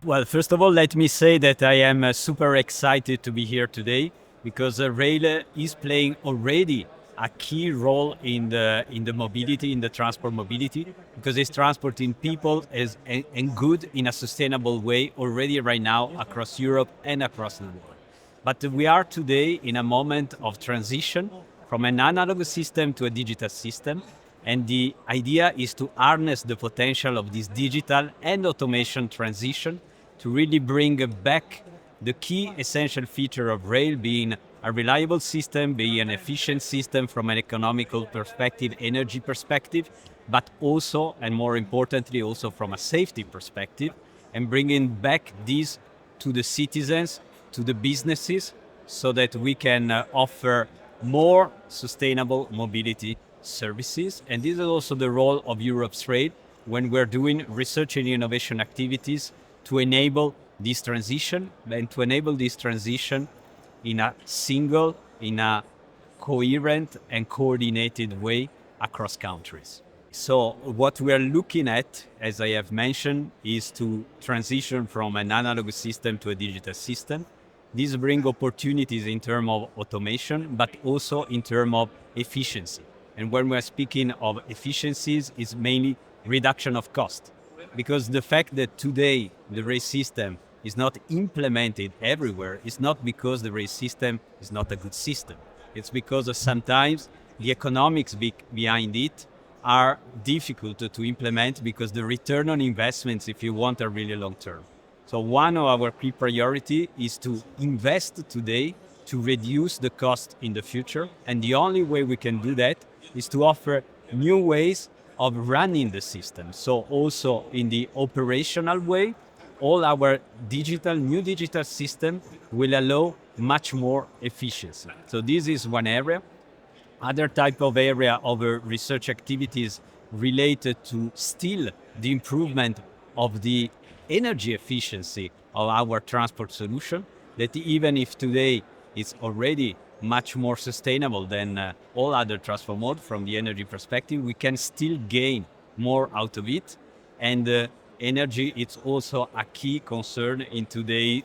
Well, first of all, let me say that I am super excited to be here today because rail is playing already a key role in the mobility, in the transport mobility, because it's transporting people and good in a sustainable way already right now across Europe and across the world. But we are today in a moment of transition from an analog system to a digital system. And the idea is to harness the potential of this digital and automation transition to really bring back the key essential feature of rail being a reliable system, being an efficient system from an economical perspective, energy perspective, but also, and more importantly, also from a safety perspective, and bringing back these to the citizens, to the businesses, so that we can offer more sustainable mobility services. And this is also the role of Europe's rail when we're doing research and innovation activities to enable this transition and to enable this transition in a single, in a coherent and coordinated way across countries. So what we are looking at, as I have mentioned, is to transition from an analog system to a digital system. These bring opportunities in terms of automation, but also in terms of efficiency. And when we're speaking of efficiencies, it's mainly reduction of cost. Because the fact that today the rail system is not implemented everywhere is not because the rail system is not a good system. It's because of sometimes the economics behind it are difficult to implement because the return on investments, if you want, are really long term. So one of our key priority is to invest today to reduce the cost in the future. And the only way we can do that is to offer new ways of running the system. So also in the operational way, all our new digital system will allow much more efficiency. So this is one area. Other type of area of research activities related to still the improvement of the energy efficiency of our transport solution, that even if today it's already much more sustainable than all other transport modes from the energy perspective, we can still gain more out of it. And energy, it's also a key concern in today's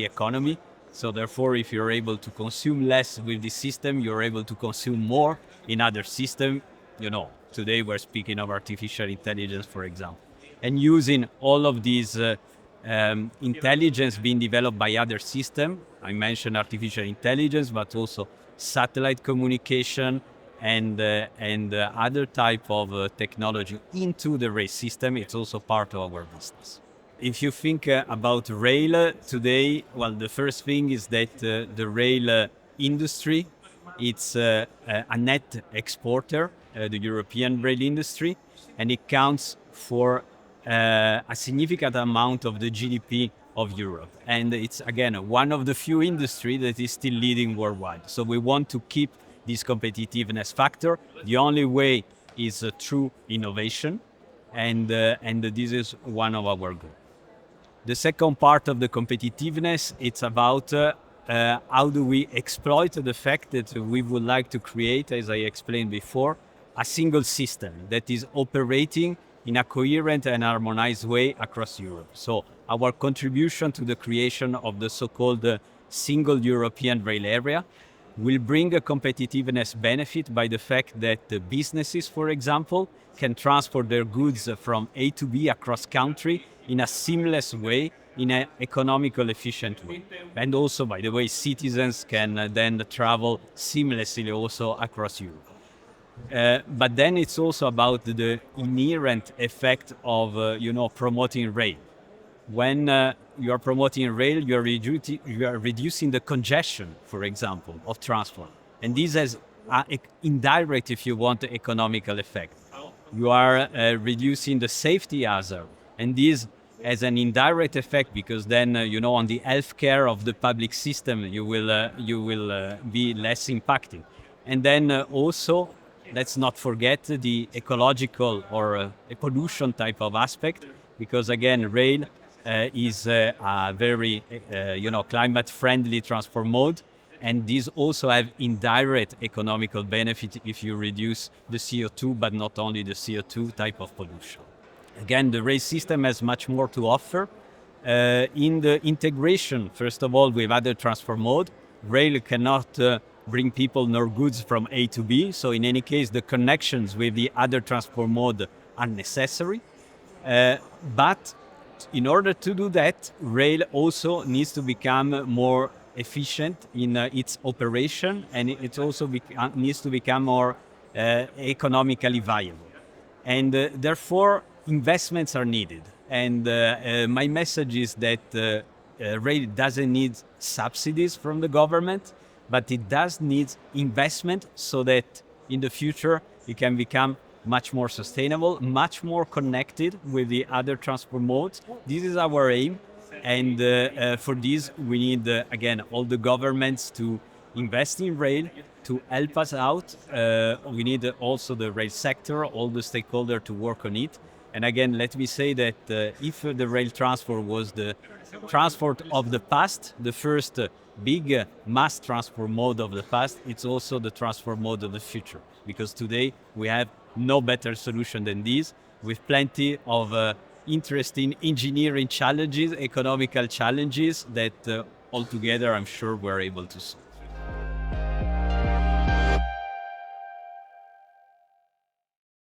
economy. So therefore, if you're able to consume less with this system, you're able to consume more in other systems. Today we're speaking of artificial intelligence, for example. And using all of these intelligence being developed by other systems, I mentioned artificial intelligence, but also satellite communication and other type of technology into the rail system. It's also part of our business. If you think about rail today, well, the first thing is that the rail industry, it's a net exporter, the European rail industry, and it counts for a significant amount of the GDP of Europe. And it's, again, one of the few industries that is still leading worldwide. So we want to keep this competitiveness factor. The only way is through innovation, and this is one of our goals. The second part of the competitiveness, it's about how do we exploit the fact that we would like to create, as I explained before, a single system that is operating in a coherent and harmonized way across Europe. So our contribution to the creation of the so-called single European rail area will bring a competitiveness benefit by the fact that the businesses, for example, can transport their goods from A to B across country in a seamless way, in an economical, efficient way. And also, by the way, citizens can then travel seamlessly also across Europe. But then it's also about the inherent effect of promoting rail. When you are promoting rail, you are reducing the congestion, for example, of transport. And this has an indirect, if you want, economical effect. You are reducing the safety hazard. And this has an indirect effect because then, on the healthcare of the public system, you will be less impacting. And then also, let's not forget the ecological or a pollution type of aspect, because again, rail is a very, climate-friendly transport mode, and these also have indirect economical benefit if you reduce the CO2, but not only the CO2 type of pollution. Again, the rail system has much more to offer, In the integration, first of all, with other transport mode, rail cannot bring people nor goods from A to B. So in any case, the connections with the other transport mode are necessary. But in order to do that, rail also needs to become more efficient in its operation, and it also needs to become more economically viable. And therefore, investments are needed. And my message is that rail doesn't need subsidies from the government, but it does need investment so that in the future it can become much more sustainable, much more connected with the other transport modes. This is our aim. And for this, we need, again, all the governments to invest in rail, to help us out. We need also the rail sector, all the stakeholders to work on it. And again, let me say that if the rail transport was the transport of the past, the first big mass transport mode of the past, it's also the transport mode of the future. Because today we have no better solution than this, with plenty of interesting engineering challenges, economical challenges that altogether I'm sure we're able to solve.